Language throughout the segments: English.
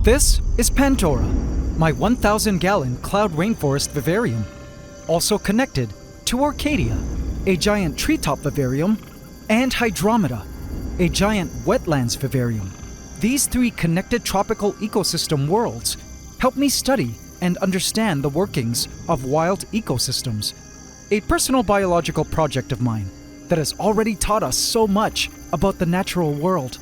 This is Pandora, my 1,000-gallon cloud rainforest vivarium, also connected to Orcadia, a giant treetop vivarium, and Hydromeda, a giant wetlands vivarium. These three connected tropical ecosystem worlds help me study and understand the workings of wild ecosystems, a personal biological project of mine that has already taught us so much about the natural world.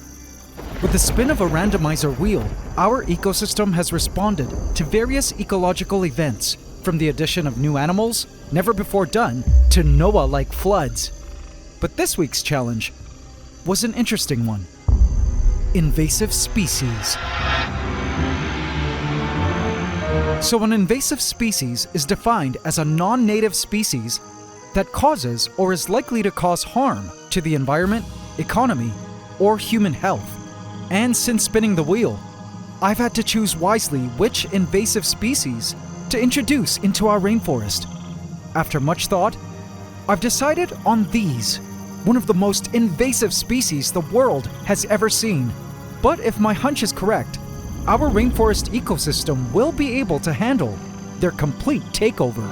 With the spin of a randomizer wheel, our ecosystem has responded to various ecological events, from the addition of new animals, never before done, to Noah-like floods. But this week's challenge was an interesting one. Invasive species. So an invasive species is defined as a non-native species that causes or is likely to cause harm to the environment, economy, or human health. And since spinning the wheel, I've had to choose wisely which invasive species to introduce into our rainforest. After much thought, I've decided on these, one of the most invasive species the world has ever seen. But if my hunch is correct, our rainforest ecosystem will be able to handle their complete takeover.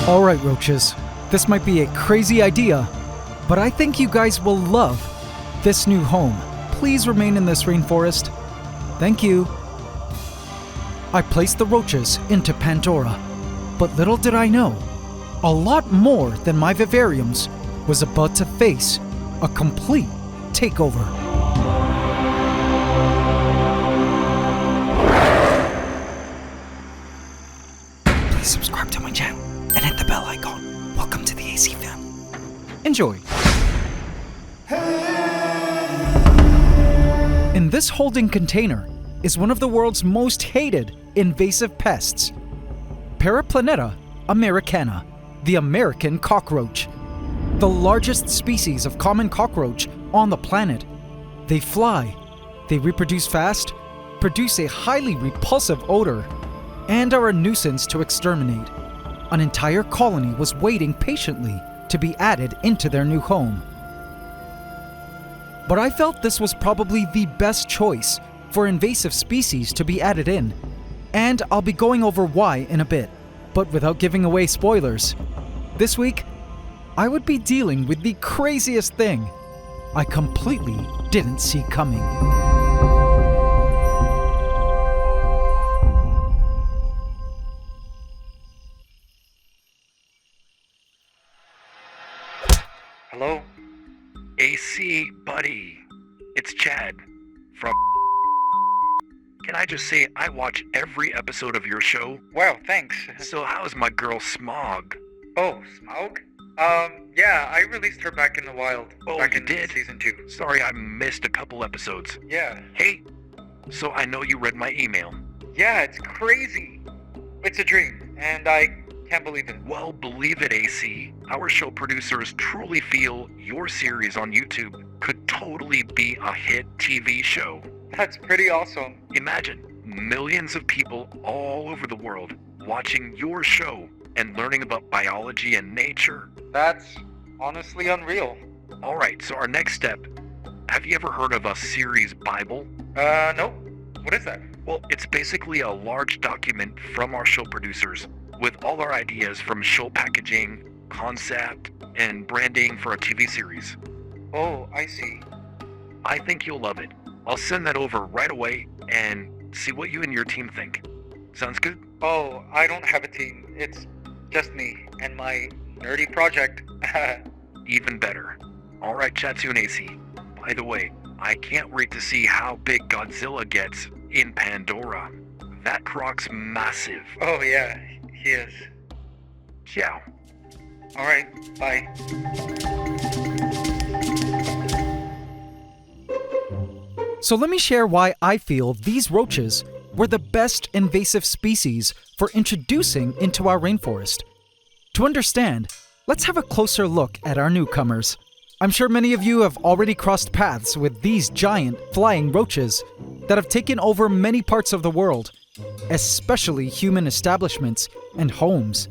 Alright, roaches, this might be a crazy idea, but I think you guys will love this new home. Please remain in this rainforest. Thank you. I placed the roaches into Pandora, but little did I know, a lot more than my vivariums was about to face a complete takeover. Please subscribe to my channel and hit the bell icon. Welcome to the AC family. Enjoy. In this holding container is one of the world's most hated invasive pests, Periplaneta americana, the American cockroach. The largest species of common cockroach on the planet. They fly, they reproduce fast, produce a highly repulsive odor, and are a nuisance to exterminate. An entire colony was waiting patiently to be added into their new home. But I felt this was probably the best choice for invasive species to be added in, and I'll be going over why in a bit. But without giving away spoilers, this week, I would be dealing with the craziest thing I completely didn't see coming. Hello? AC, buddy. It's Chad from... Can I just say I watch every episode of your show? Wow, thanks. So how's my girl Smog? Oh, Smaug? Yeah, I released her back in the wild. Oh, back you in did? Season 2. Sorry, I missed a couple episodes. Yeah. Hey, so I know you read my email. Yeah, it's crazy. It's a dream, and I can't believe it. Well, believe it, AC. Our show producers truly feel your series on YouTube could totally be a hit TV show. That's pretty awesome. Imagine millions of people all over the world watching your show and learning about biology and nature. That's honestly unreal. Alright, so our next step. Have you ever heard of a series Bible? Nope. What is that? Well, it's basically a large document from our show producers with all our ideas from show packaging, concept, and branding for a TV series. Oh, I see. I think you'll love it. I'll send that over right away and see what you and your team think. Sounds good? Oh, I don't have a team. It's just me and my nerdy project. Even better. Alright, chat soon, AC. By the way, I can't wait to see how big Godzilla gets in Pandora. That croc's massive. Oh yeah, he is. Ciao. Alright, bye. So let me share why I feel these roaches were the best invasive species for introducing into our rainforest. To understand, let's have a closer look at our newcomers. I'm sure many of you have already crossed paths with these giant flying roaches that have taken over many parts of the world, especially human establishments and homes.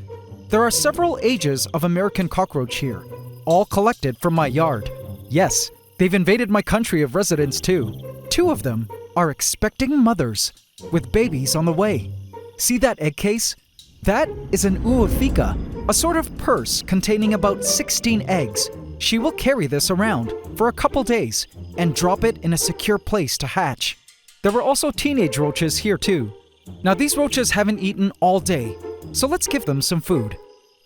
There are several ages of American cockroach here, all collected from my yard. Yes, they've invaded my country of residence too. 2 of them are expecting mothers with babies on the way. See that egg case? That is an uofica, a sort of purse containing about 16 eggs. She will carry this around for a couple days and drop it in a secure place to hatch. There were also teenage roaches here too. Now these roaches haven't eaten all day, so let's give them some food.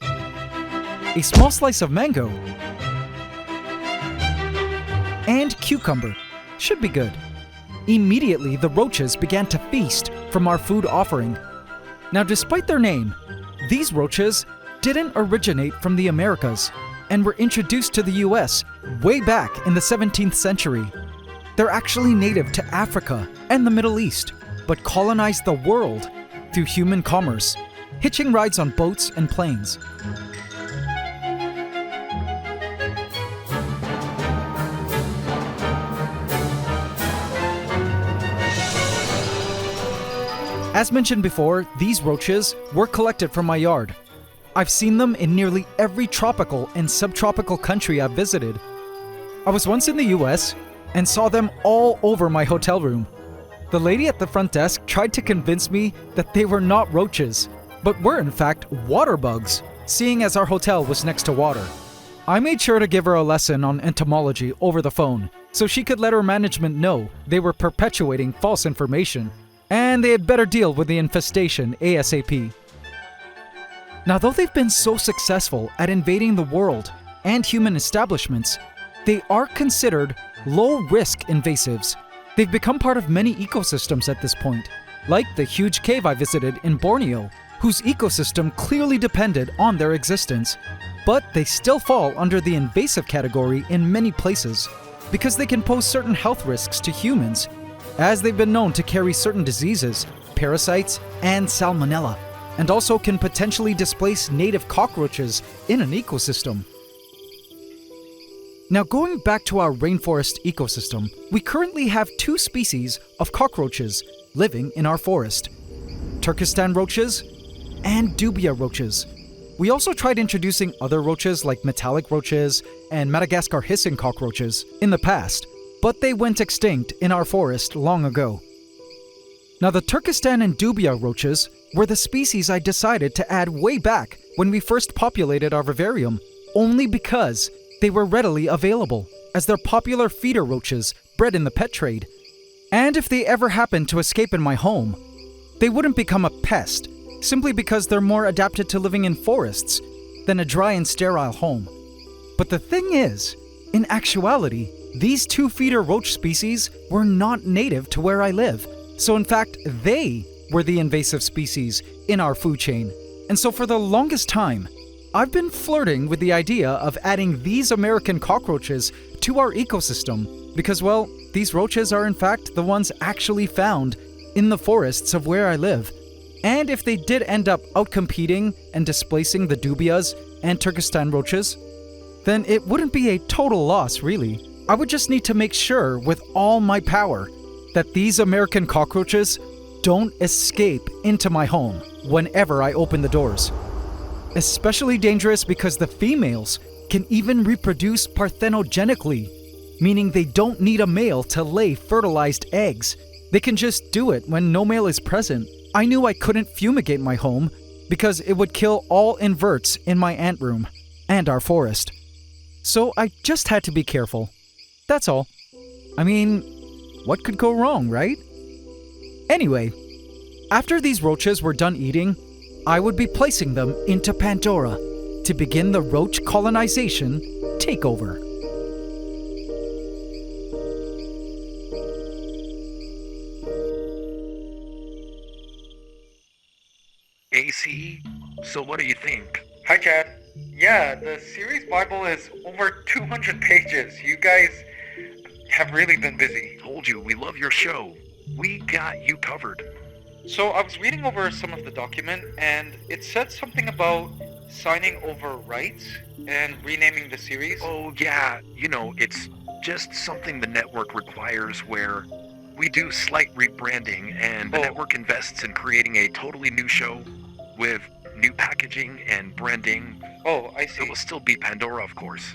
A small slice of mango and cucumber should be good. Immediately, the roaches began to feast from our food offering. Now, despite their name, these roaches didn't originate from the Americas and were introduced to the US way back in the 17th century. They're actually native to Africa and the Middle East, but colonized the world through human commerce, hitching rides on boats and planes. As mentioned before, these roaches were collected from my yard. I've seen them in nearly every tropical and subtropical country I've visited. I was once in the US and saw them all over my hotel room. The lady at the front desk tried to convince me that they were not roaches, but were in fact water bugs, seeing as our hotel was next to water. I made sure to give her a lesson on entomology over the phone, so she could let her management know they were perpetuating false information, and they had better deal with the infestation ASAP. Now, though they've been so successful at invading the world and human establishments, they are considered low-risk invasives. They've become part of many ecosystems at this point, like the huge cave I visited in Borneo, whose ecosystem clearly depended on their existence. But they still fall under the invasive category in many places, because they can pose certain health risks to humans, as they've been known to carry certain diseases, parasites, and salmonella, and also can potentially displace native cockroaches in an ecosystem. Now, going back to our rainforest ecosystem, we currently have 2 species of cockroaches living in our forest: Turkestan roaches and dubia roaches. We also tried introducing other roaches like metallic roaches and Madagascar hissing cockroaches in the past, but they went extinct in our forest long ago. Now, the Turkestan and dubia roaches were the species I decided to add way back when we first populated our vivarium, only because they were readily available, as they're popular feeder roaches bred in the pet trade. And if they ever happened to escape in my home, they wouldn't become a pest, simply because they're more adapted to living in forests than a dry and sterile home. But the thing is, in actuality, these 2 feeder roach species were not native to where I live. So in fact, they were the invasive species in our food chain. And so for the longest time, I've been flirting with the idea of adding these American cockroaches to our ecosystem because, well, these roaches are in fact the ones actually found in the forests of where I live. And if they did end up outcompeting and displacing the dubias and Turkestan roaches, then it wouldn't be a total loss, really. I would just need to make sure with all my power that these American cockroaches don't escape into my home whenever I open the doors. Especially dangerous because the females can even reproduce parthenogenically, meaning they don't need a male to lay fertilized eggs. They can just do it when no male is present. I knew I couldn't fumigate my home because it would kill all inverts in my ant room and our forest. So I just had to be careful. That's all. I mean, what could go wrong, right? Anyway, after these roaches were done eating, I would be placing them into Pandora to begin the roach colonization takeover. AC, so what do you think? Hi, Chad. Yeah, the series Bible is over 200 pages. You guys have really been busy. Told you, we love your show. We got you covered. So I was reading over some of the document, and it said something about signing over rights and renaming the series? Oh, yeah, it's just something the network requires where we do slight rebranding and the Oh. network invests in creating a totally new show with new packaging and branding. Oh, I It see. will still be Pandora, of course.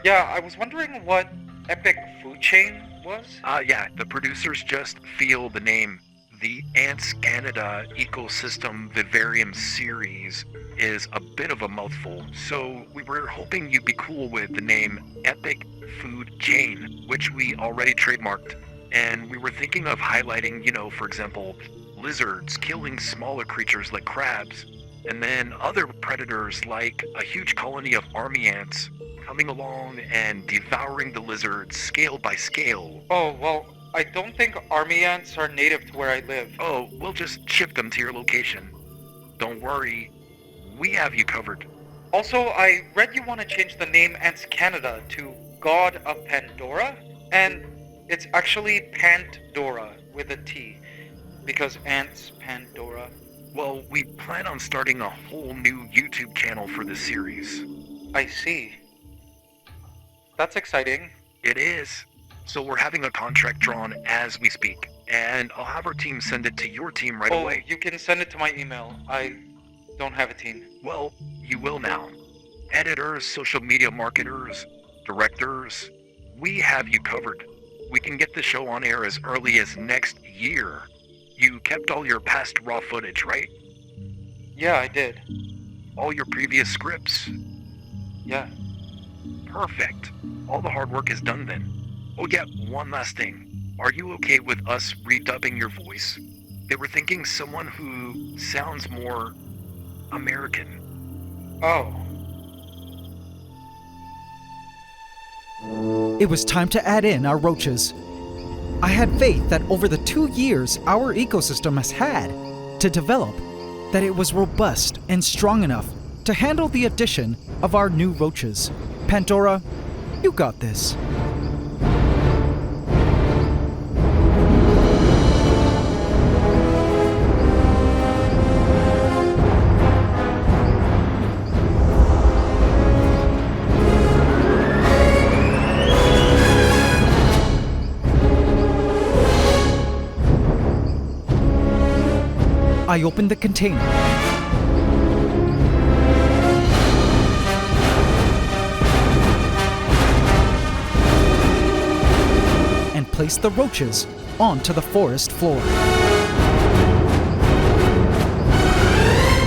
Yeah, I was wondering what Epic Food Chain was? Yeah, the producers just feel the name. The AntsCanada Ecosystem Vivarium Series is a bit of a mouthful, so we were hoping you'd be cool with the name Epic Food Chain, which we already trademarked. And we were thinking of highlighting, for example, lizards killing smaller creatures like crabs, and then other predators like a huge colony of army ants coming along and devouring the lizards scale by scale. Oh, well, I don't think army ants are native to where I live. Oh, we'll just ship them to your location. Don't worry, we have you covered. Also, I read you want to change the name AntsCanada to God of Pandora, and it's actually Pandora with a T, because ants, Pandora. Well, we plan on starting a whole new YouTube channel for this series. I see. That's exciting. It is. So we're having a contract drawn as we speak, and I'll have our team send it to your team right Oh, away. you can send it to my email. I don't have a team. Well, you will now. Editors, social media marketers, directors, we have you covered. We can get the show on air as early as next year. You kept all your past raw footage, right? Yeah, I did. All your previous scripts. Yeah. Perfect. All the hard work is done then. Oh yeah, one last thing. Are you okay with us redubbing your voice? They were thinking someone who sounds more American. Oh. It was time to add in our roaches. I had faith that over the 2 years our ecosystem has had to develop, that it was robust and strong enough to handle the addition of our new roaches. Pandora, you got this. I opened the container. And placed the roaches onto the forest floor.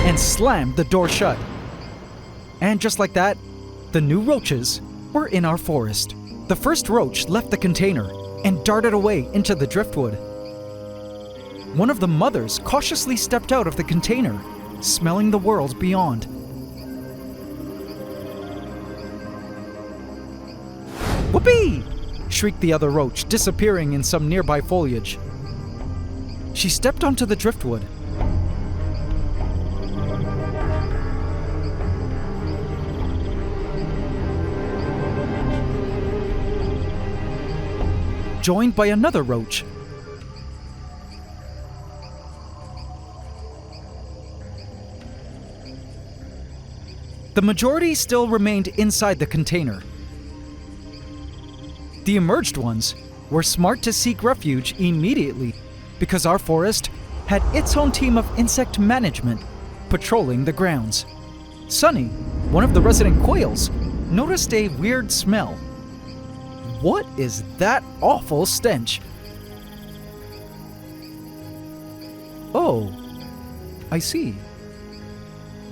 And slammed the door shut. And just like that, the new roaches were in our forest. The first roach left the container and darted away into the driftwood. One of the mothers cautiously stepped out of the container, smelling the world beyond. Whoopee! Shrieked the other roach, disappearing in some nearby foliage. She stepped onto the driftwood. Joined by another roach. The majority still remained inside the container. The emerged ones were smart to seek refuge immediately because our forest had its own team of insect management patrolling the grounds. Sunny, one of the resident quails, noticed a weird smell. What is that awful stench? Oh, I see.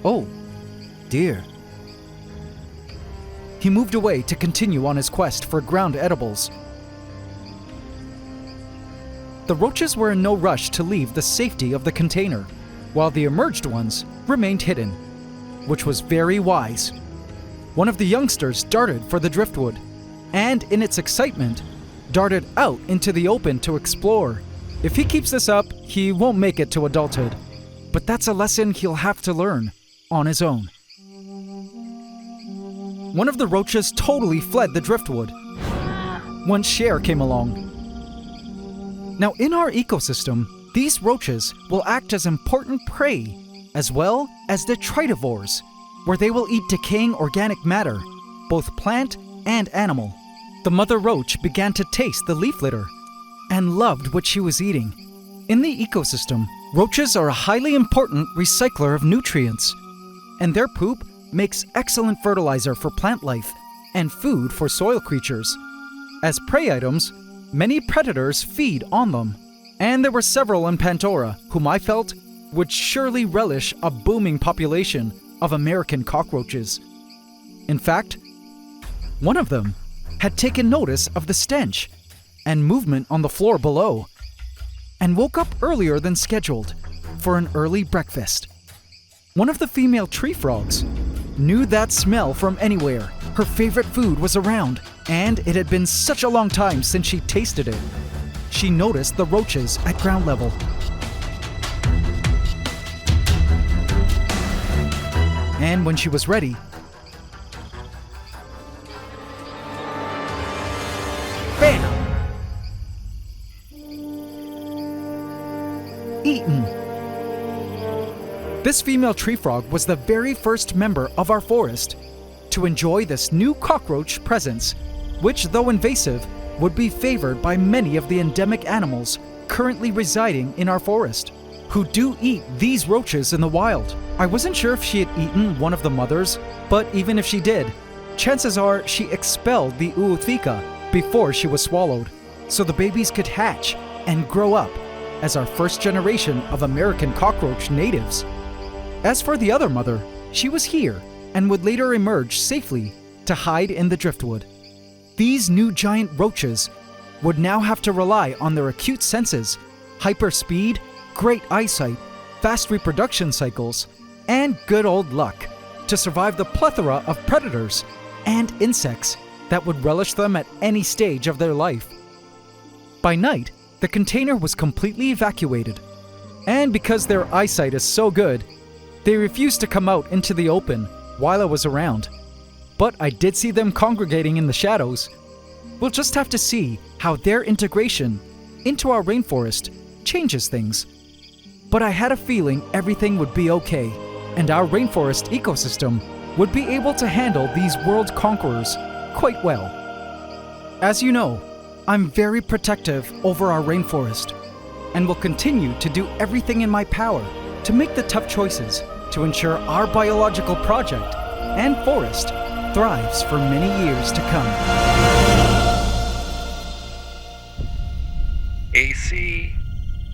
Oh, dear. He moved away to continue on his quest for ground edibles. The roaches were in no rush to leave the safety of the container, while the emerged ones remained hidden, which was very wise. One of the youngsters darted for the driftwood, and in its excitement, darted out into the open to explore. If he keeps this up, he won't make it to adulthood. But that's a lesson he'll have to learn on his own. One of the roaches totally fled the driftwood. Once Cher came along. Now in our ecosystem, these roaches will act as important prey, as well as detritivores, where they will eat decaying organic matter, both plant and animal. The mother roach began to taste the leaf litter and loved what she was eating. In the ecosystem, roaches are a highly important recycler of nutrients, and their poop makes excellent fertilizer for plant life and food for soil creatures. As prey items, many predators feed on them, and there were several in Pandora whom I felt would surely relish a booming population of American cockroaches. In fact, one of them had taken notice of the stench and movement on the floor below, and woke up earlier than scheduled for an early breakfast. One of the female tree frogs knew that smell from anywhere. Her favorite food was around, and it had been such a long time since she tasted it. She noticed the roaches at ground level. And when she was ready, bam! Eaten. This female tree frog was the very first member of our forest to enjoy this new cockroach presence, which, though invasive, would be favored by many of the endemic animals currently residing in our forest, who do eat these roaches in the wild. I wasn't sure if she had eaten one of the mothers, but even if she did, chances are she expelled the ootheca before she was swallowed, so the babies could hatch and grow up as our first generation of American cockroach natives. As for the other mother, she was here and would later emerge safely to hide in the driftwood. These new giant roaches would now have to rely on their acute senses, hyper speed, great eyesight, fast reproduction cycles, and good old luck to survive the plethora of predators and insects that would relish them at any stage of their life. By night, the container was completely evacuated, and because their eyesight is so good, they refused to come out into the open while I was around. But I did see them congregating in the shadows. We'll just have to see how their integration into our rainforest changes things. But I had a feeling everything would be okay, and our rainforest ecosystem would be able to handle these world conquerors quite well. As you know, I'm very protective over our rainforest, and will continue to do everything in my power to make the tough choices to ensure our biological project and forest thrives for many years to come. AC,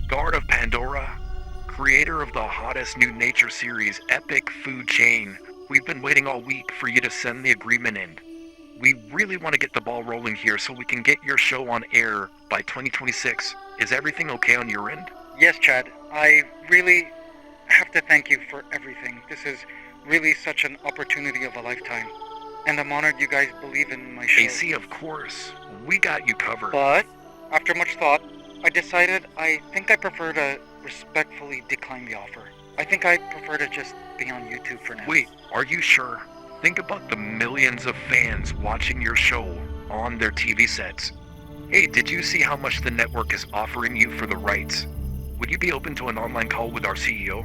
Guard of Pandora, creator of the hottest new nature series, Epic Food Chain. We've been waiting all week for you to send the agreement in. We really want to get the ball rolling here so we can get your show on air by 2026. Is everything okay on your end? Yes, Chad. I really have to thank you for everything. This is really such an opportunity of a lifetime. And I'm honored you guys believe in my show. AC, of course. We got you covered. But, after much thought, I decided I think I prefer to respectfully decline the offer. I think I prefer to just be on YouTube for now. Wait, are you sure? Think about the millions of fans watching your show on their TV sets. Hey, did you see how much the network is offering you for the rights? Would you be open to an online call with our CEO?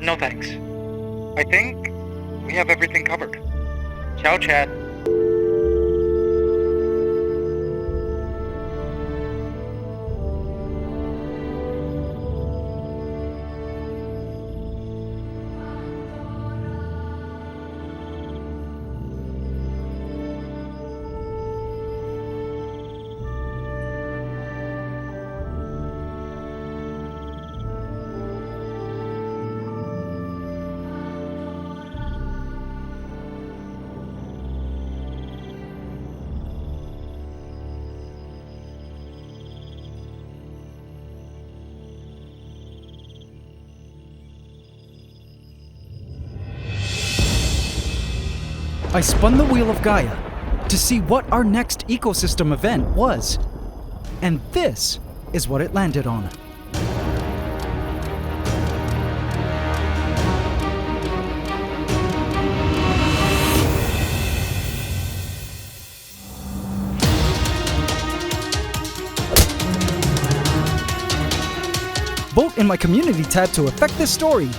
No thanks. I think we have everything covered. Ciao, Chad. I spun the wheel of Gaia to see what our next ecosystem event was, and this is what it landed on. Vote in my community tab to affect this story